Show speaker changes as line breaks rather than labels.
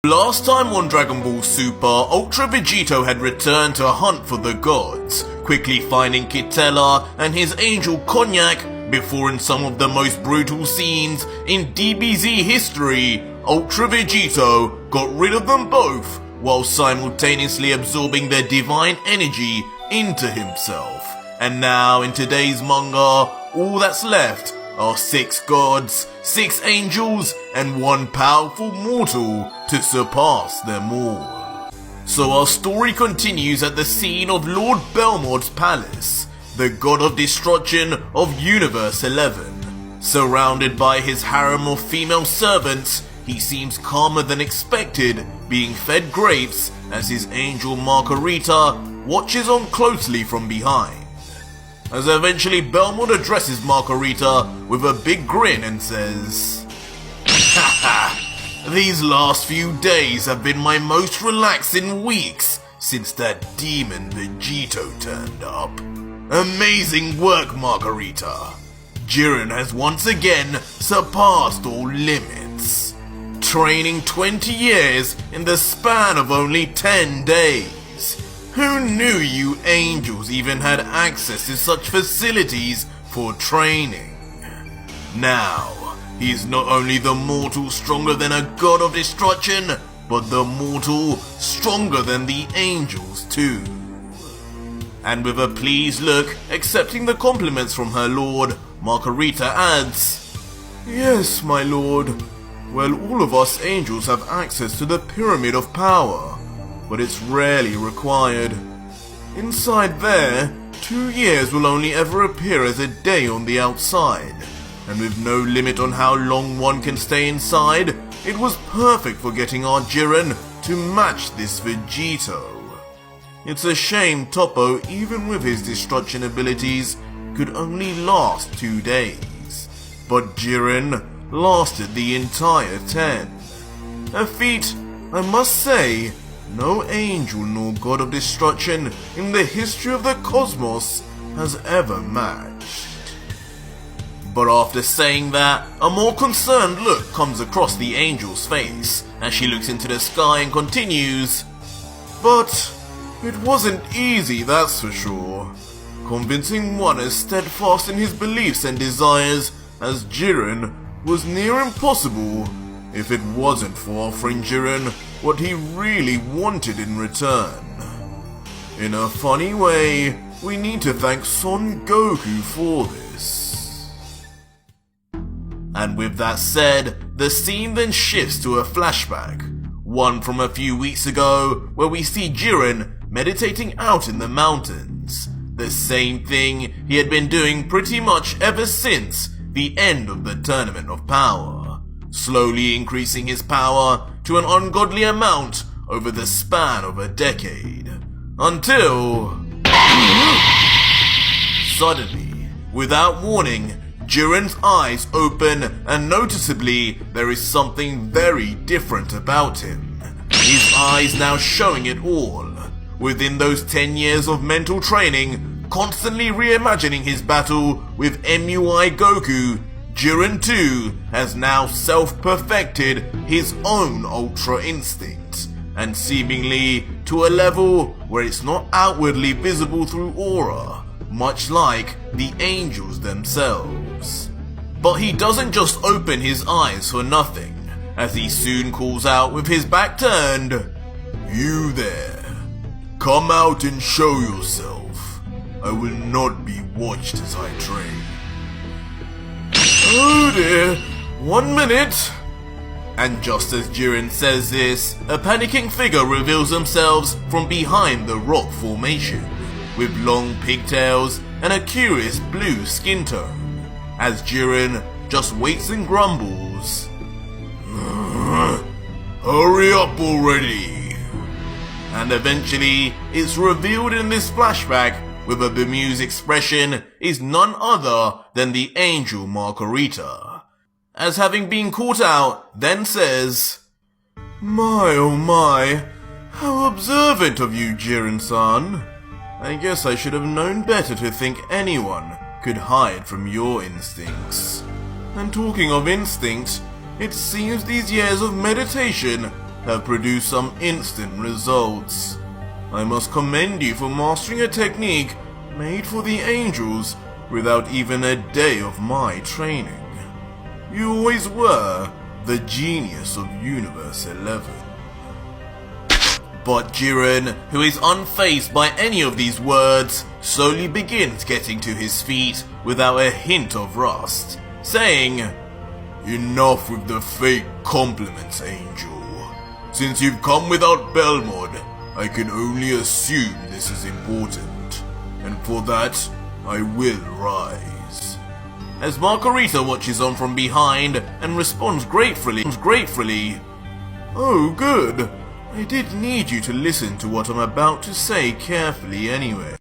Last time on Dragon Ball Super, Ultra Vegito had returned to hunt for the gods, quickly finding Kitella and his angel Cognac before, in some of the most brutal scenes in DBZ history, Ultra Vegito got rid of them both while simultaneously absorbing their divine energy into himself. And now in today's manga, all that's left are 6 gods, 6 angels, and 1 powerful mortal to surpass them all. So our story continues at the scene of Lord Belmod's palace, the god of destruction of Universe 11. Surrounded by his harem of female servants, he seems calmer than expected, being fed grapes as his angel Margarita watches on closely from behind. As eventually Belmod addresses Margarita with a big grin and says, "Haha, these last few days have been my most relaxing weeks since that demon Vegito turned up. Amazing work, Margarita. Jiren has once again surpassed all limits. Training 20 years in the span of only 10 days. Who knew you angels even had access to such facilities for training? Now, he's not only the mortal stronger than a god of destruction, but the mortal stronger than the angels too." And with a pleased look, accepting the compliments from her lord, Margarita adds, "Yes, my lord. Well, all of us angels have access to the Pyramid of Power, but it's rarely required. Inside there, 2 years will only ever appear as a day on the outside, and with no limit on how long one can stay inside, it was perfect for getting our Jiren to match this Vegito. It's a shame Toppo, even with his destruction abilities, could only last 2 days, but Jiren lasted the entire 10. A feat, I must say, no angel nor god of destruction in the history of the cosmos has ever matched." But after saying that, a more concerned look comes across the angel's face as she looks into the sky and continues, "But it wasn't easy, that's for sure. Convincing one as steadfast in his beliefs and desires as Jiren was near impossible if it wasn't for offering Jiren what he really wanted in return. In a funny way, we need to thank Son Goku for this." And with that said, the scene then shifts to a flashback, one from a few weeks ago where we see Jiren meditating out in the mountains, the same thing he had been doing pretty much ever since the end of the Tournament of Power, slowly increasing his power to an ungodly amount over the span of a decade, until suddenly, without warning, Jiren's eyes open and noticeably there is something very different about him. His eyes now showing it all. Within those 10 years of mental training, constantly reimagining his battle with MUI Goku, Jiren too has now self-perfected his own Ultra Instinct, and seemingly to a level where it's not outwardly visible through aura, much like the angels themselves. But he doesn't just open his eyes for nothing, as he soon calls out with his back turned, "You there, come out and show yourself. I will not be watched as I train." "Oh dear, 1 minute." And just as Jiren says this, a panicking figure reveals themselves from behind the rock formation, with long pigtails and a curious blue skin tone, as Jiren just waits and grumbles, "Hurry up already." And eventually, it's revealed in this flashback with a bemused expression is none other than the angel Margarita, as having been caught out, then says, "My oh my, how observant of you, Jiren-san. I guess I should have known better to think anyone could hide from your instincts. And talking of instinct, it seems these years of meditation have produced some instant results. I must commend you for mastering a technique made for the angels without even a day of my training. You always were the genius of Universe 11. But Jiren, who is unfazed by any of these words, slowly begins getting to his feet without a hint of rust, saying, "Enough with the fake compliments, Angel. Since you've come without Belmod, I can only assume this is important, and for that, I will rise." As Margarita watches on from behind and responds gratefully, "Oh good, I did need you to listen to what I'm about to say carefully anyway."